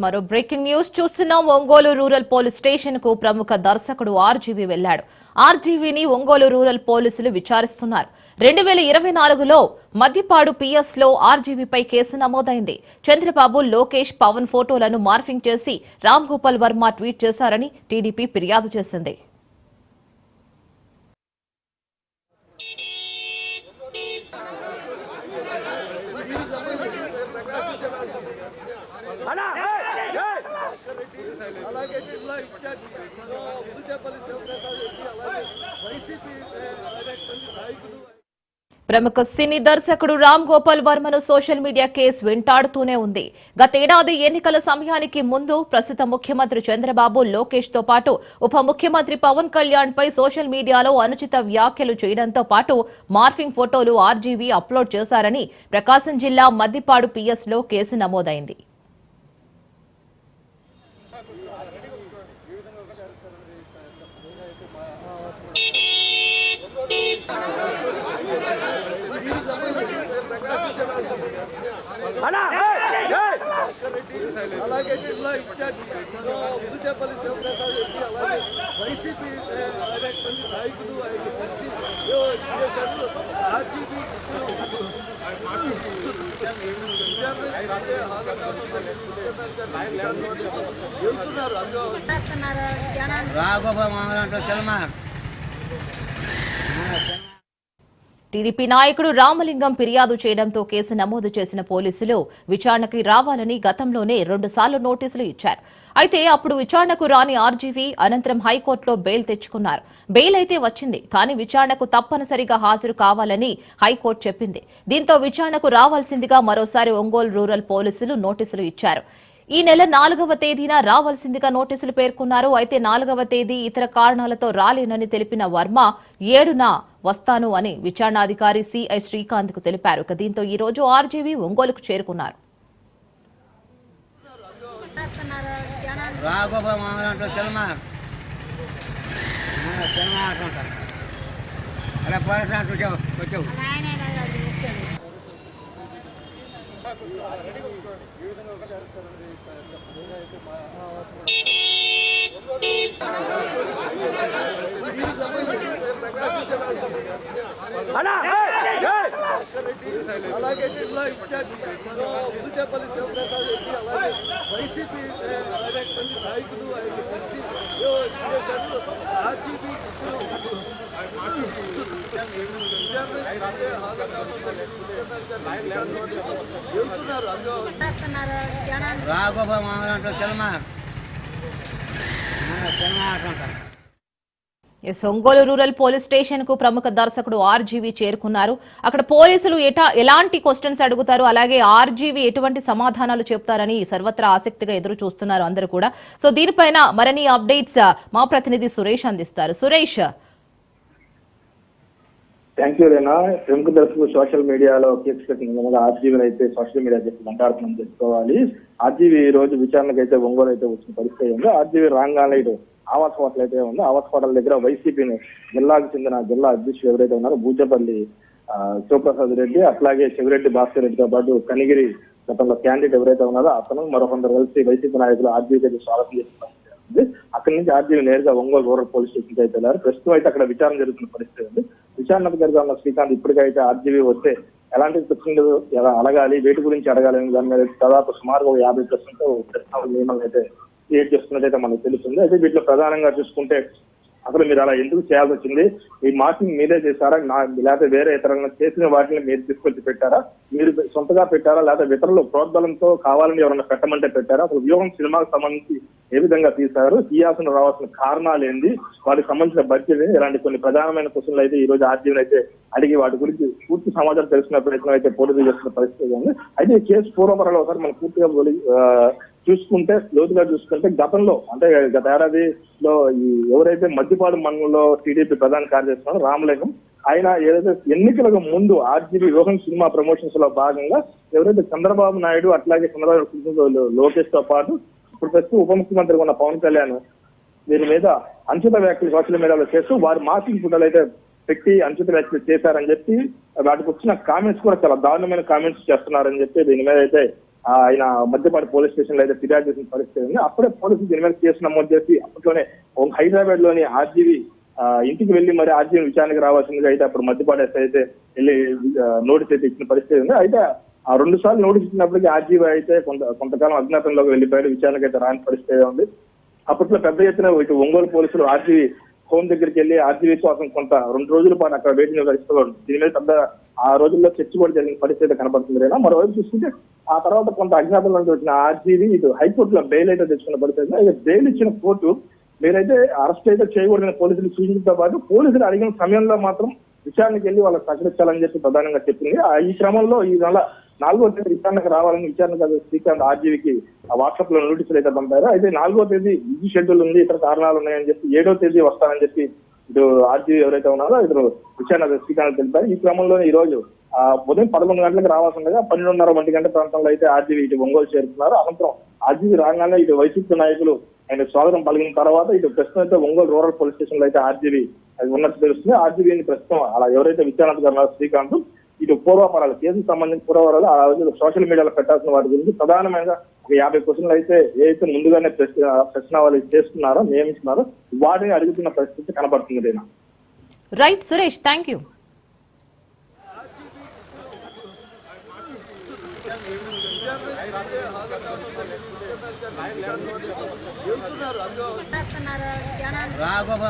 మరో breaking news చూస్తున్నాం. Ongole rural police station కు ప్రముఖ దర్శకుడు ఆర్జీవీ వెళ్లాడు. ఆర్జీవీని ఒంగోలు రూరల్ పోలీసులు విచారిస్తున్నారు. 2024లో మద్దిపాడు పిఎస్ లో ఆర్జీవీపై కేసు నమోదైంది. చంద్రబాబు, లోకేష్, పవన్ ఫోటోలను మార్ఫింగ్ చేసి రామ్ గోపాల్ వర్మ ట్వీట్ చేశారని టీడీపీ ఫిర్యాదు చేసింది. ప్రముఖ సినీ దర్శకుడు రామ్ గోపాల్ వర్మను సోషల్ మీడియా కేసు వెంటాడుతూనే ఉంది. గతేడాది ఎన్నికల సమయానికి ముందు ప్రస్తుత ముఖ్యమంత్రి చంద్రబాబు, లోకేష్ తో పాటు ఉప ముఖ్యమంత్రి పవన్ కళ్యాణ్ పై సోషల్ మీడియాలో అనుచిత వ్యాఖ్యలు చేయడంతో పాటు మార్ఫింగ్ ఫోటోలు ఆర్జీవీ అప్లోడ్ చేశారని ప్రకాశం జిల్లా మద్దిపాడు పిఎస్ లో కేసు నమోదైంది. టీడీపీ నాయకుడు రామలింగం ఫిర్యాదు చేయడంతో కేసు నమోదు చేసిన పోలీసులు విచారణకు రావాలని గతంలోనే 2 సార్లు నోటీసులు ఇచ్చారు. అయితే అప్పుడు విచారణకు రాని ఆర్జీవీ అనంతరం హైకోర్టులో బెయిల్ తెచ్చుకున్నారు. బెయిల్ అయితే వచ్చింది, కానీ విచారణకు తప్పనిసరిగా హాజరు కావాలని హైకోర్టు చెప్పింది. దీంతో విచారణకు రావాల్సిందిగా మరోసారి ఒంగోలు రూరల్ పోలీసులు నోటీసులు ఇచ్చారు. ఈ నెల 4వ తేదీన రావాల్సిందిగా నోటీసులు పేర్కొన్నారు. అయితే 4వ తేదీ ఇతర కారణాలతో రాలేనని తెలిపిన వర్మ 7న వస్తాను అని విచారణాధికారి సిఐ శ్రీకాంత్ కు తెలిపారు. దీంతో ఈ రోజు ఆర్జీవీ ఒంగోలుకు చేరుకున్నారు. ఒంగోలు రూరల్ పోలీస్ స్టేషన్ కు ప్రముఖ దర్శకుడు ఆర్జీవీ చేరుకున్నారు. అక్కడ పోలీసులు ఎలాంటి క్వశ్చన్స్ అడుగుతారు, అలాగే ఆర్జీవీ ఎటువంటి సమాధానాలు చెప్తారని సర్వత్రా ఆసక్తిగా ఎదురు చూస్తున్నారు అందరూ కూడా. సో దీనిపైన మరిన్ని అప్డేట్స్ మా ప్రతినిధి సురేష్ అందిస్తారు. సురేష్. Thank you Rena. ప్రముఖ దర్శకుడు సోషల్ మీడియాలో కేసు పెట్టిన ఆర్జీవీ అయితే సోషల్ మీడియా చెప్పి వెంటాడుతున్నాం తెలుసుకోవాలి. ఆర్జీవీ ఈ రోజు విచారణకు అయితే ఒంగోలు అయితే వచ్చిన పరిస్థితి ఉంది. ఆర్జీవీ రాగానే ఆవాస్ హోటల్ అయితే ఉంది. ఆవాస్ హోటల్ దగ్గర వైసీపీని జిల్లాకు చెందిన జిల్లా అధ్యక్షులు ఎవరైతే ఉన్నారో బూజపల్లి శివప్రసాద్ రెడ్డి, అట్లాగే శివరెడ్డి భాస్కర్ రెడ్డితో పాటు కనిగిరి గతంలో క్యాండిడేట్ ఎవరైతే ఉన్నారో అతను మరొకందరు కలిసి వైసీపీ నాయకులు ఆర్జీవీ స్వాగతం చేసిన పరిస్థితి ఉంది. అక్కడి నుంచి ఆర్జీవీ నేరుగా ఒంగోలు రూరల్ పోలీస్ స్టేషన్ అయితే వెళ్ళారు. ప్రస్తుతం అయితే అక్కడ విచారణ జరుగుతున్న పరిస్థితి ఉంది. విచారణకు జరుగుతున్న శ్రీకాంత్ ఇప్పటికైతే ఆర్జీవీ వస్తే ఎలాంటి ప్రశ్నలు ఎలా అడగాలి, వేటి గురించి అడగాలని దాని మీద దాదాపు సుమారుగా 50% ప్రశ్నల నియమాలు అయితే క్రియేట్ చేస్తున్నట్టయితే మనకు తెలుస్తుంది. అయితే వీటిలో ప్రధానంగా చూసుకుంటే అసలు మీరు అలా ఎందుకు చేయాల్సి వచ్చింది, ఈ మార్కింగ్ మీరే చేశారా, లేకపోతే వేరే ఇతరులను చేసిన వాటిని మీరు తీసుకొచ్చి పెట్టారా, మీరు సొంతగా పెట్టారా, లేకపోతే ఇతరులు ప్రోద్బలంతో కావాలని ఎవరైనా పెట్టమంటే పెట్టారా, అసలు వ్యూహం సినిమాకు సంబంధించి ఏ విధంగా తీశారు, తీయాల్సిన రావాల్సిన కారణాలు ఏంది, వాటికి సంబంధించిన బడ్జెట్ ఇలాంటి కొన్ని ప్రధానమైన క్వశ్చన్లు అయితే ఈ రోజు ఆర్జీవీని అయితే అడిగి వాటి గురించి పూర్తి సమాచారం తెలుసుకునే ప్రయత్నం అయితే పోలీసులు చేస్తున్న పరిస్థితి ఉంది. అయితే ఈ కేసు పూర్వపరాలు ఒకసారి మనం పూర్తిగా చూసుకుంటే లోతుగా చూసుకుంటే గతంలో అంటే గత ఏడాదిలో ఈ ఎవరైతే మద్దిపాడు మండలంలో టీడీపీ ప్రధాన కార్యదర్శి రామలింగం ఆయన ఏదైతే ఎన్నికలకు ముందు ఆర్జీబీ రోహన్ సినిమా ప్రమోషన్స్ లో భాగంగా ఎవరైతే చంద్రబాబు నాయుడు అట్లాగే చంద్రబాబు లోకేష్ తో పాటు ఇప్పుడు ప్రస్తుతం ఉప ముఖ్యమంత్రి ఉన్న పవన్ కళ్యాణ్ దీని మీద అంచిత వ్యాఖ్యలు సోషల్ మీడియాలో చేస్తూ వారు మార్కింగ్ ఫోటోలు అయితే పెట్టి అంచిత వ్యాఖ్యలు చేశారని చెప్పి వాటికి వచ్చిన కామెంట్స్ కూడా చాలా దారుణమైన కామెంట్స్ చేస్తున్నారని చెప్పి దీని మీద అయితే ఆయన మధ్యపాటి పోలీస్ స్టేషన్ లో అయితే ఫిర్యాదు చేసిన పరిస్థితి ఉంది. అప్పుడే పోలీసులు దీని మీద కేసు నమోదు చేసి అప్పట్లోనే హైదరాబాద్ లోని ఆర్జీవీ ఇంటికి వెళ్లి మరి ఆర్జీవీ విచారణకు రావాల్సిందిగా అయితే అప్పుడు మధ్యపాటి ఎస్ఐ అయితే వెళ్ళి నోటీస్ అయితే ఇచ్చిన పరిస్థితి ఉంది. అయితే ఆ 2 సార్లు నోటీస్ ఇచ్చినప్పటికీ ఆర్జీవీ అయితే కొంతకాలం అజ్ఞాతంలోకి వెళ్లిపోయాడు, విచారణకు అయితే రాని పరిస్థితి ఉంది. అప్పట్లో పెద్ద ఎత్తున ఇటు ఒంగోలు పోలీసులు ఆర్జీవీ హోమ్ దగ్గరికి వెళ్ళి ఆర్జీవీ కోసం 2 రోజుల పాటు అక్కడ వెయిటింగ్ నిర్వహిస్తున్నారు. దీని మీద పెద్ద ఆ రోజుల్లో చర్చ కూడా జరిగిన పరిస్థితి కనబడుతుంది లేదా మరోవైపు చూస్తుంటే ఆ తర్వాత కొంత అజ్ఞాతంలో వచ్చిన ఆర్జీవీ ఇటు హైకోర్టులో బెయిల్ అయితే తెచ్చుకున్న పరిస్థితి. అయితే బెయిల్ ఇచ్చిన కోర్టు మీరైతే అరెస్ట్ అయితే చేయకూడదని పోలీసులు సూచించడంతో పాటు పోలీసులు అడిగిన సమయంలో మాత్రం విచారణకు వెళ్ళి వాళ్ళకి సహకరించాలని చెప్పి ప్రధానంగా చెప్పింది. ఈ క్రమంలో ఈ నెల 4వ తేదీ విచారణకు రావాలని విచారణకు శ్రీకాంత్ ఆర్జీవీకి వాట్సాప్ లో నోటీసులు అయితే పంపారు. అయితే 4వ తేదీ బిజీ షెడ్యూల్ ఉంది, ఇతర కారణాలు ఉన్నాయని చెప్పి 7వ తేదీ వస్తానని చెప్పి ఇటు ఆర్జీవీ ఎవరైతే ఉన్నారో ఇద్దరు విచారణ శ్రీకాంత్ తెలిపారు. ఈ క్రమంలో ఈ రోజు ఉదయం 11 గంటలకు రావాల్సి ఉండగా 12:30 గంట ప్రాంతంలో అయితే ఆర్జీవీ ఇటు ఒంగోలు చేరుతున్నారు. అనంతరం ఆర్జీవీ రాగానే ఇటు వైసీపీ నాయకులు ఆయన స్వాగతం పలికిన తర్వాత ఇటు ప్రస్తుతం అయితే ఒంగోలు రూరల్ పోలీస్ స్టేషన్ లో అయితే ఆర్జీవీ ఉన్నట్టు తెలుస్తుంది. ఆర్జీవీని ప్రస్తుతం అలా ఎవరైతే విచారణ గారు శ్రీకాంత్ ఇటు పూర్వాపరాలు కేసుకు సంబంధించిన పూర్వపరాలు ఆ రోజు సోషల్ మీడియాలో పెట్టాల్సిన వాటి గురించి ప్రధానమైన ఒక 50 క్వశ్చన్లు అయితే ఏదైతే ముందుగానే ప్రశ్నావళి చేస్తున్నారో నియమిస్తున్నారో వాటిని అడుగుతున్న పరిస్థితి కనబడుతుంది. Right Suresh, thank you. Raghava